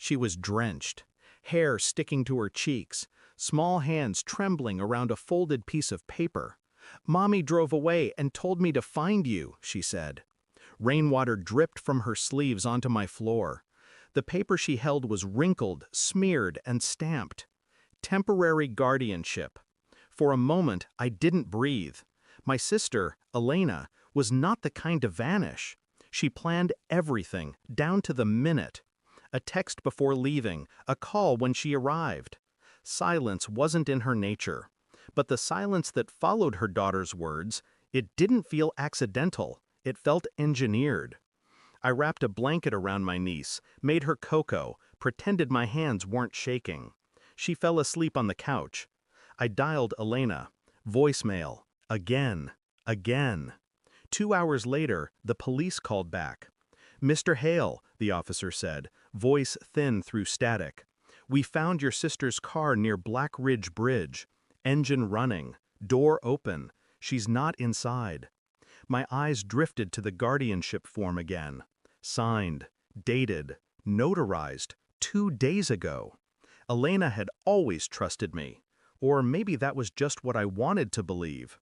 She was drenched, hair sticking to her cheeks, small hands trembling around a folded piece of paper. "Mommy drove away and told me to find you," she said. Rainwater dripped from her sleeves onto my floor. The paper she held was wrinkled, smeared, and stamped. Temporary guardianship. For a moment, I didn't breathe. My sister, Elena, was not the kind to vanish. She planned everything, down to the minute. A text before leaving, a call when she arrived. Silence wasn't in her nature. But the silence that followed her daughter's words, it didn't feel accidental, it felt engineered. I wrapped a blanket around my niece, made her cocoa, pretended my hands weren't shaking. She fell asleep on the couch. I dialed Elena. Voicemail. Again. Again. 2 hours later, the police called back. "Mr. Hale," the officer said, voice thin through static. "We found your sister's car near Black Ridge Bridge. Engine running. Door open. She's not inside." My eyes drifted to the guardianship form again. Signed, dated, notarized, 2 days ago. Elena had always trusted me. Or maybe that was just what I wanted to believe.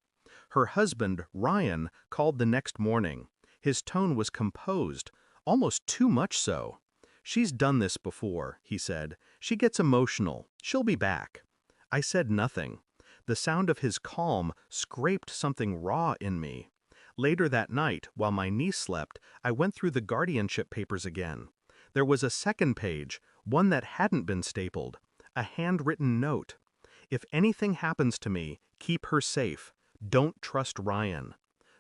Her husband, Ryan, called the next morning. His tone was composed, almost too much so. "She's done this before," he said. "She gets emotional. She'll be back." I said nothing. The sound of his calm scraped something raw in me. Later that night, while my niece slept, I went through the guardianship papers again. There was a second page, one that hadn't been stapled, a handwritten note. "If anything happens to me, keep her safe. Don't trust Ryan."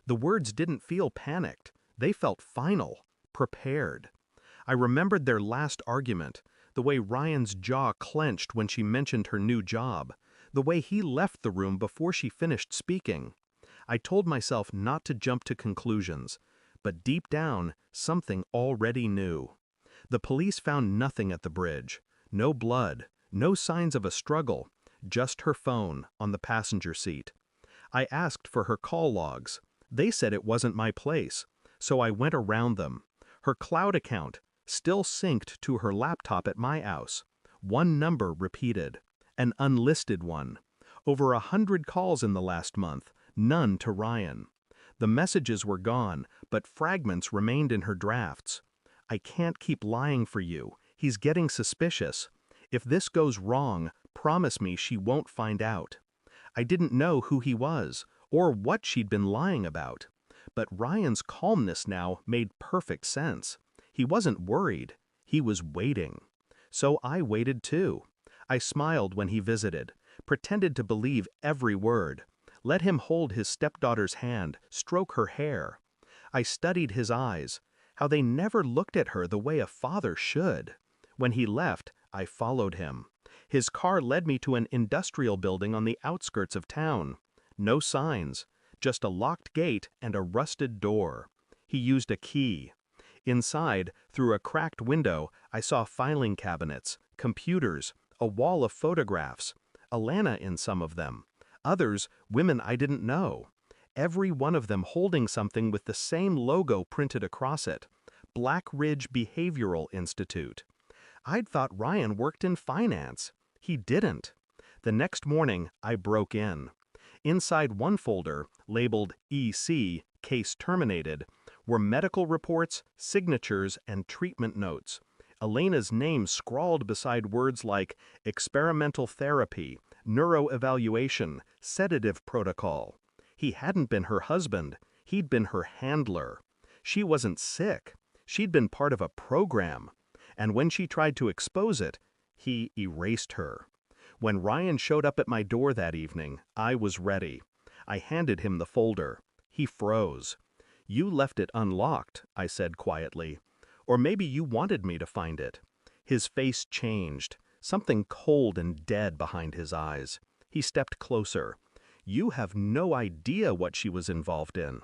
The words didn't feel panicked. They felt final, prepared. I remembered their last argument, the way Ryan's jaw clenched when she mentioned her new job, the way he left the room before she finished speaking. I told myself not to jump to conclusions, but deep down, something already knew. The police found nothing at the bridge. No blood, no signs of a struggle, just her phone on the passenger seat. I asked for her call logs. They said it wasn't my place, so I went around them. Her cloud account, still synced to her laptop at my house. One number repeated, an unlisted one. Over 100 calls in the last month, none to Ryan. The messages were gone, but fragments remained in her drafts. "I can't keep lying for you. He's getting suspicious. If this goes wrong, promise me she won't find out." I didn't know who he was, or what she'd been lying about. But Ryan's calmness now made perfect sense. He wasn't worried. He was waiting. So I waited too. I smiled when he visited, pretended to believe every word. Let him hold his stepdaughter's hand, stroke her hair. I studied his eyes, how they never looked at her the way a father should. When he left, I followed him. His car led me to an industrial building on the outskirts of town. No signs, just a locked gate and a rusted door. He used a key. Inside, through a cracked window, I saw filing cabinets, computers, a wall of photographs, Alana in some of them. Others, women I didn't know. Every one of them holding something with the same logo printed across it. Black Ridge Behavioral Institute. I'd thought Ryan worked in finance. He didn't. The next morning, I broke in. Inside one folder, labeled EC, Case Terminated, were medical reports, signatures, and treatment notes. Elena's name scrawled beside words like experimental therapy, neuroevaluation, sedative protocol. He hadn't been her husband. He'd been her handler. She wasn't sick. She'd been part of a program. And when she tried to expose it, he erased her. When Ryan showed up at my door that evening, I was ready. I handed him the folder. He froze. "You left it unlocked," I said quietly. "Or maybe you wanted me to find it." His face changed, something cold and dead behind his eyes. He stepped closer. "You have no idea what she was involved in."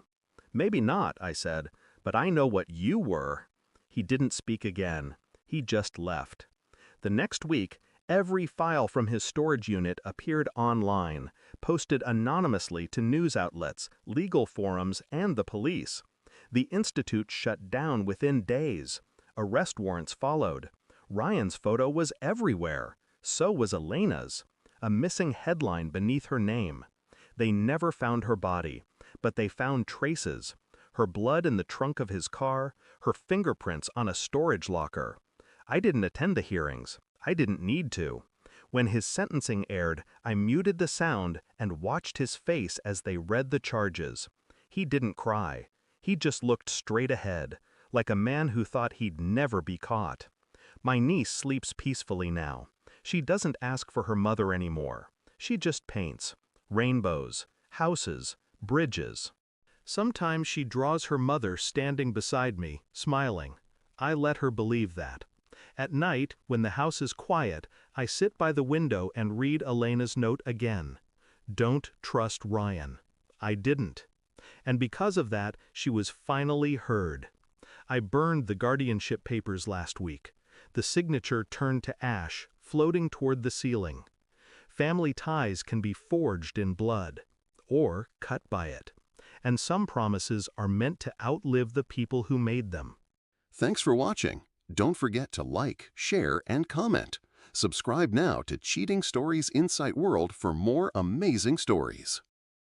"Maybe not," I said, "but I know what you were." He didn't speak again. He just left. The next week, every file from his storage unit appeared online, posted anonymously to news outlets, legal forums, and the police. The institute shut down within days. Arrest warrants followed. Ryan's photo was everywhere. So was Elena's. A missing headline beneath her name. They never found her body, but they found traces. Her blood in the trunk of his car, her fingerprints on a storage locker. I didn't attend the hearings. I didn't need to. When his sentencing aired, I muted the sound and watched his face as they read the charges. He didn't cry. He just looked straight ahead, like a man who thought he'd never be caught. My niece sleeps peacefully now. She doesn't ask for her mother anymore. She just paints. Rainbows, houses, bridges. Sometimes she draws her mother standing beside me, smiling. I let her believe that. At night, when the house is quiet, I sit by the window and read Elena's note again. Don't trust Ryan. I didn't. And because of that, she was finally heard. I burned the guardianship papers last week. The signature turned to ash, floating toward the ceiling. Family ties can be forged in blood, or cut by it. And some promises are meant to outlive the people who made them. Thanks for watching. Don't forget to like, share, and comment. Subscribe now to Cheating Stories Insight World for more amazing stories.